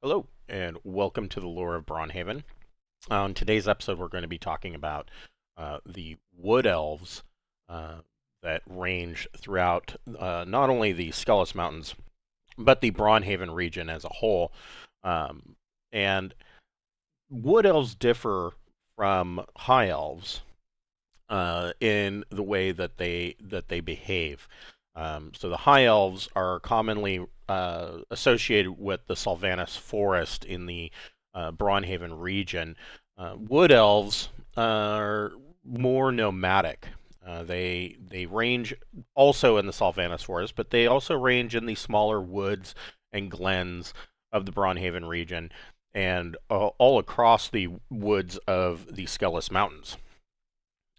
Hello, and welcome to the Lore of Braunhaven. On today's episode, we're going to be talking about the Wood Elves uh, that range throughout not only the Skellis Mountains, but the Braunhaven region as a whole. Um, and Wood Elves differ from High Elves in the way that they behave. So the High Elves are commonly associated with the Sylvanas Forest in the Braunhaven region. Wood Elves are more nomadic. They range also in the Sylvanas Forest, but they also range in the smaller woods and glens of the Braunhaven region and all across the woods of the Skellis Mountains.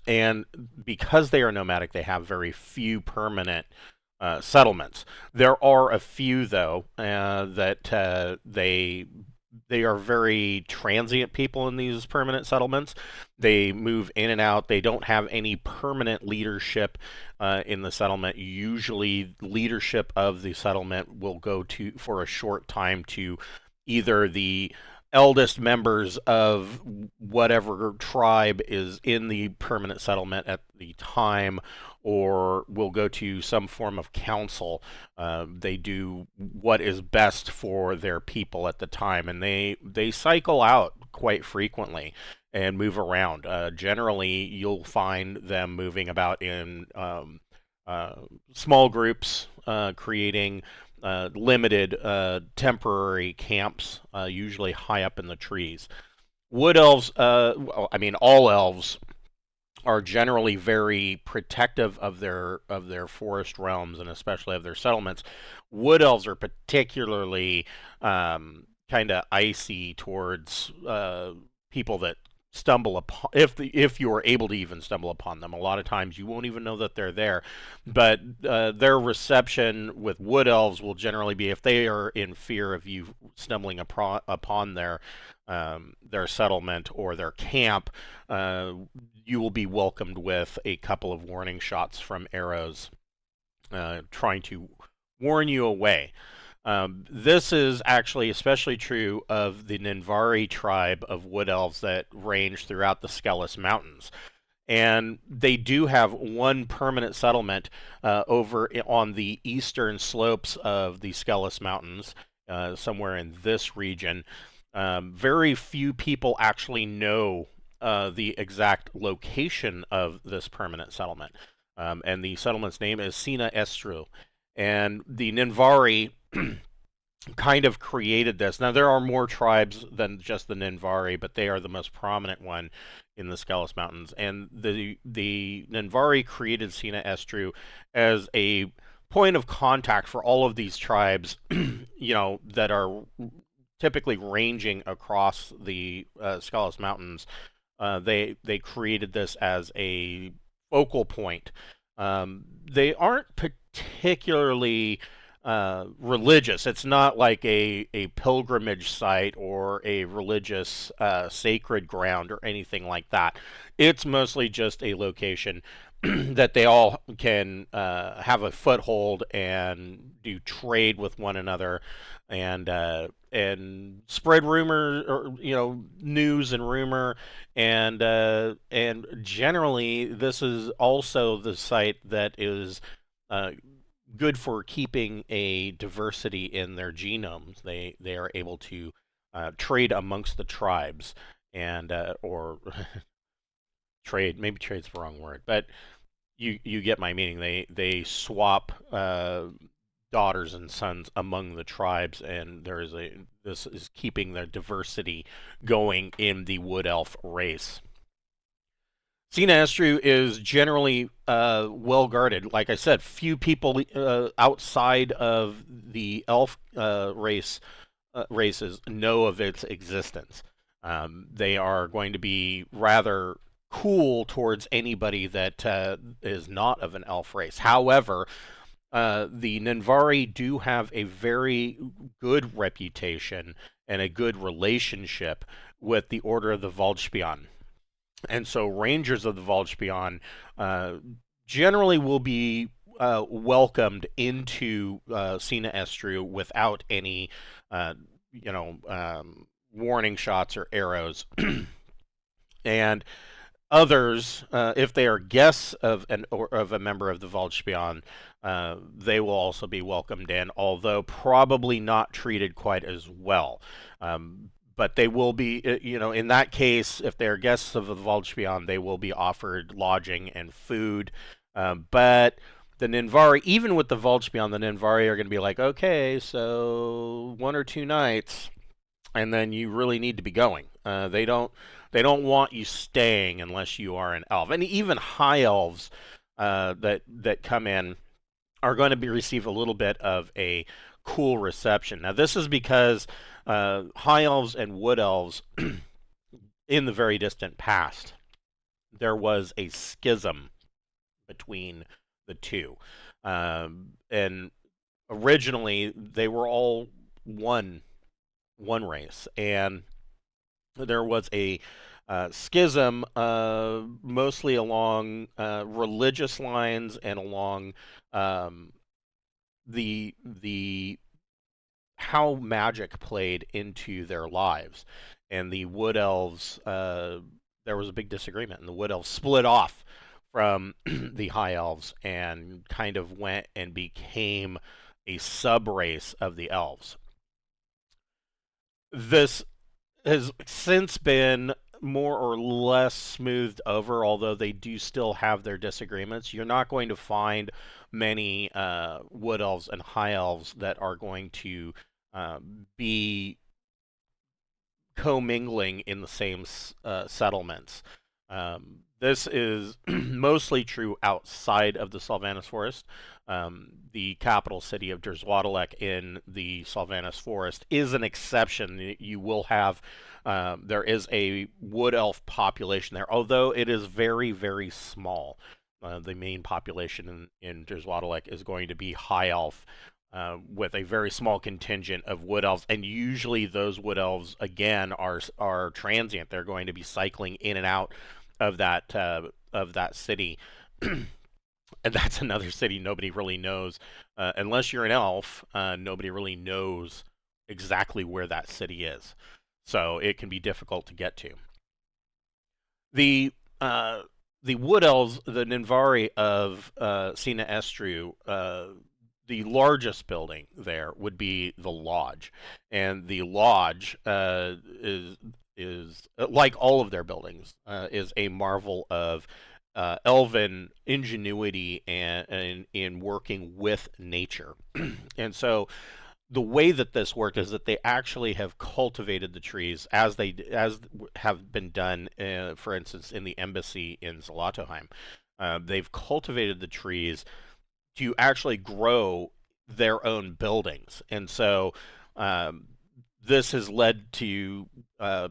And because they are nomadic, they have very few permanent settlements. There are a few, though, that they are very transient people in these permanent settlements. They move in and out. They don't have any permanent leadership in the settlement. Usually, leadership of the settlement will go to for a short time to either the eldest members of whatever tribe is in the permanent settlement at the time, or will go to some form of council. They do what is best for their people at the time, and they cycle out quite frequently and move around. Generally, you'll find them moving about in uh, small groups, creating limited temporary camps, usually high up in the trees. Wood elves, all elves are generally very protective of their forest realms and especially of their settlements. Wood elves are particularly kind of icy towards people that stumble upon if you are able to even stumble upon them. A lot of times you won't even know that they're there, but their reception with wood elves will generally be if they are in fear of you stumbling upon their settlement or their camp. You will be welcomed with a couple of warning shots from arrows, trying to warn you away. This is actually especially true of the Ninvari tribe of wood elves that range throughout the Skellis Mountains. And they do have one permanent settlement over on the eastern slopes of the Skellis Mountains, somewhere in this region. Very few people actually know the exact location of this permanent settlement. And the settlement's name is Sina'Estru. And the Ninvari kind of created this. Now, there are more tribes than just the Ninvari, but they are the most prominent one in the Skellis Mountains. And the Ninvari created Sina'Estru as a point of contact for all of these tribes, that are typically ranging across the Skellis Mountains. They created this as a focal point. They aren't particularly religious. It's not like a pilgrimage site or a religious sacred ground or anything like that. It's mostly just a location that they all can have a foothold and do trade with one another, and spread rumor, or news and rumor, and generally this is also the site that is uh, good for keeping a diversity in their genomes. They are able to trade amongst the tribes, and or trade, maybe trade's the wrong word, but you get my meaning. They swap daughters and sons among the tribes, and this is keeping the diversity going in the wood elf race. Sina'Estru is generally well guarded. Like I said, few people outside of the elf races know of its existence. They are going to be rather cool towards anybody that is not of an elf race. However, the Ninvari do have a very good reputation and a good relationship with the Order of the Waldspion. And so rangers of the Waldspion uh, generally will be welcomed into Sina'Estru without any warning shots or arrows. And others, if they are guests of of a member of the Volksspion, they will also be welcomed in, although probably not treated quite as well. But they will be, in that case, if they're guests of the Volksspion, they will be offered lodging and food. But the Ninvari, even with the Volksspion, the Ninvari are going to be like, okay, so 1 or 2 nights, and then you really need to be going. They don't want you staying unless you are an elf, and even high elves that come in are going to receive a little bit of a cool reception. Now, this is because high elves and wood elves in the very distant past, there was a schism between the two, and originally they were all one race, and there was a schism, mostly along religious lines and along the how magic played into their lives. And the wood elves, there was a big disagreement, and the wood elves split off from the high elves and kind of went and became a sub race of the elves. This has since been more or less smoothed over, although they do still have their disagreements. You're not going to find many wood elves and high elves that are going to be commingling in the same settlements. This is mostly true outside of the Sylvanas Forest. The capital city of Derzwadalek in the Sylvanas Forest is an exception. You will have, there is a wood elf population there, although it is very, very small. The main population in Derzwadalek is going to be high elf, with a very small contingent of wood elves, and usually those wood elves again are transient. They're going to be cycling in and out of that city. And that's another city nobody really knows. Unless you're an elf, nobody really knows exactly where that city is. So it can be difficult to get to. The wood elves, the Ninvari of Sina'Estru, the largest building there would be the lodge, and the lodge is like all of their buildings, is a marvel of elven ingenuity and in working with nature. And so the way that this worked is that they actually have cultivated the trees as have been done, for instance, in the embassy in Zlatoheim. They've cultivated the trees to actually grow their own buildings, and so this has led to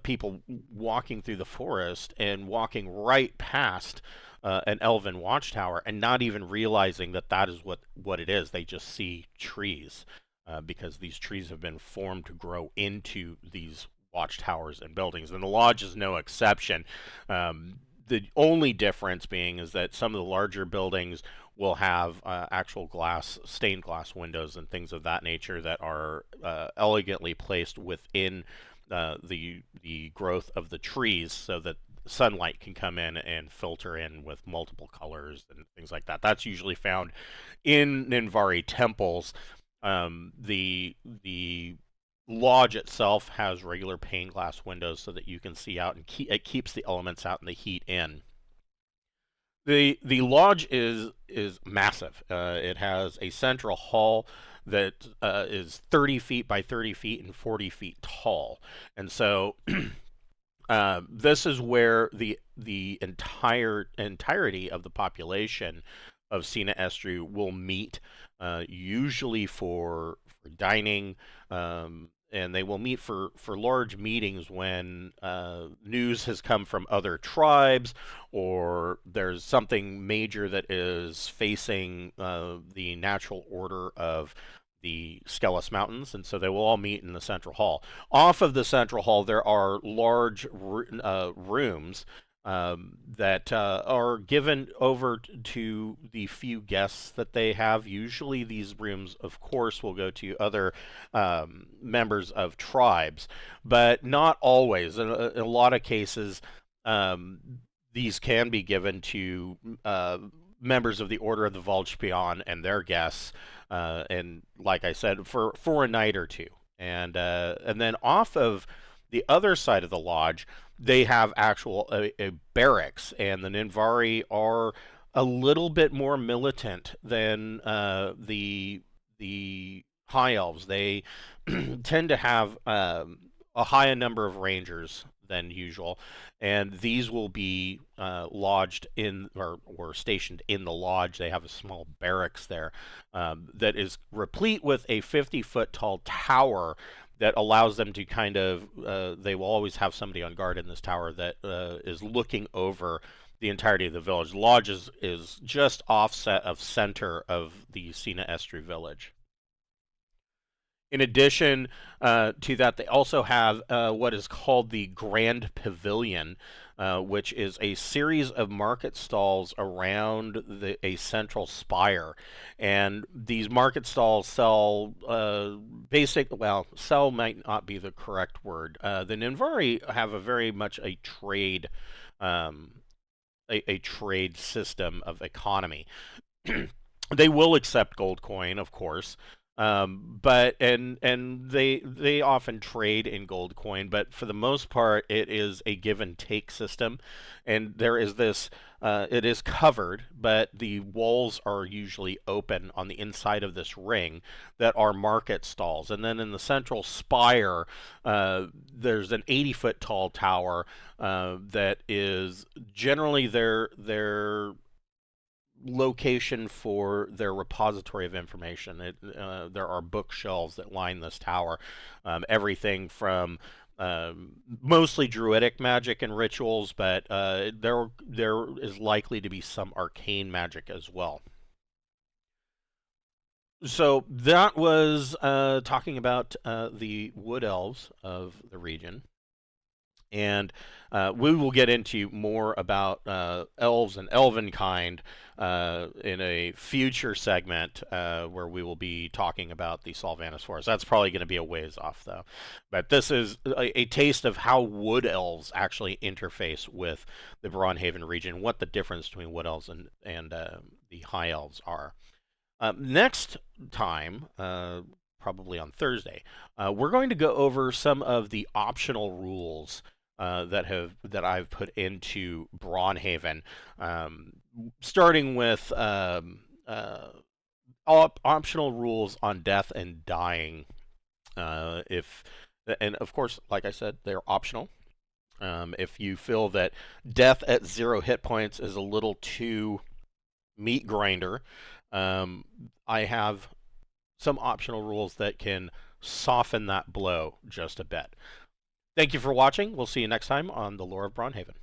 people walking through the forest and walking right past an elven watchtower and not even realizing that that is what it is. They just see trees, because these trees have been formed to grow into these watchtowers and buildings, and the lodge is no exception. The only difference being is that some of the larger buildings will have actual stained glass windows and things of that nature that are elegantly placed within the growth of the trees, so that sunlight can come in and filter in with multiple colors and things like that. That's usually found in Ninvari temples. The lodge itself has regular pane glass windows so that you can see out, and it keeps the elements out and the heat in. The lodge is massive. It has a central hall that is 30 feet by 30 feet and 40 feet tall, and so this is where the entirety of the population of Sina'Estru will meet, usually for dining. And they will meet for large meetings when news has come from other tribes, or there's something major that is facing the natural order of the Skelos Mountains, and so they will all meet in the central hall. Off of the central hall, there are large rooms that are given over to the few guests that they have. Usually, these rooms, of course, will go to other members of tribes, but not always. In a lot of cases, um, these can be given to members of the Order of the Volspion and their guests, and like I said, for a night or two, and then off of the other side of the lodge, they have actual a barracks, and the Ninvari are a little bit more militant than the High Elves. They tend to have a higher number of rangers than usual, and these will be lodged in or stationed in the lodge. They have a small barracks there that is replete with a 50-foot tall tower that allows them to kind of they will always have somebody on guard in this tower that is looking over the entirety of the village. The lodge is just offset of center of the Sina'Estru village. In addition to that, they also have what is called the Grand Pavilion, which is a series of market stalls around a central spire. And these market stalls sell sell might not be the correct word. The Ninvari have a very much a trade, um, a trade system of economy. They will accept gold coin, of course, but and they often trade in gold coin, but for the most part, it is a give and take system, and there is this. It is covered, but the walls are usually open on the inside of this ring that are market stalls, and then in the central spire, there's an 80-foot tall tower that is generally their location for their repository of information. There are bookshelves that line this tower, everything from mostly druidic magic and rituals, but there is likely to be some arcane magic as well. So that was talking about the wood elves of the region. And we will get into more about elves and elvenkind in a future segment where we will be talking about the Sylvanas Forest. That's probably going to be a ways off, though. But this is a taste of how wood elves actually interface with the Braunhaven region, what the difference between wood elves and the high elves are. Next time, probably on Thursday, we're going to go over some of the optional rules that I've put into Braunhaven, starting with optional rules on death and dying. And of course, like I said, they're optional. If you feel that death at 0 hit points is a little too meat grinder, I have some optional rules that can soften that blow just a bit. Thank you for watching. We'll see you next time on the Lore of Braunhaven.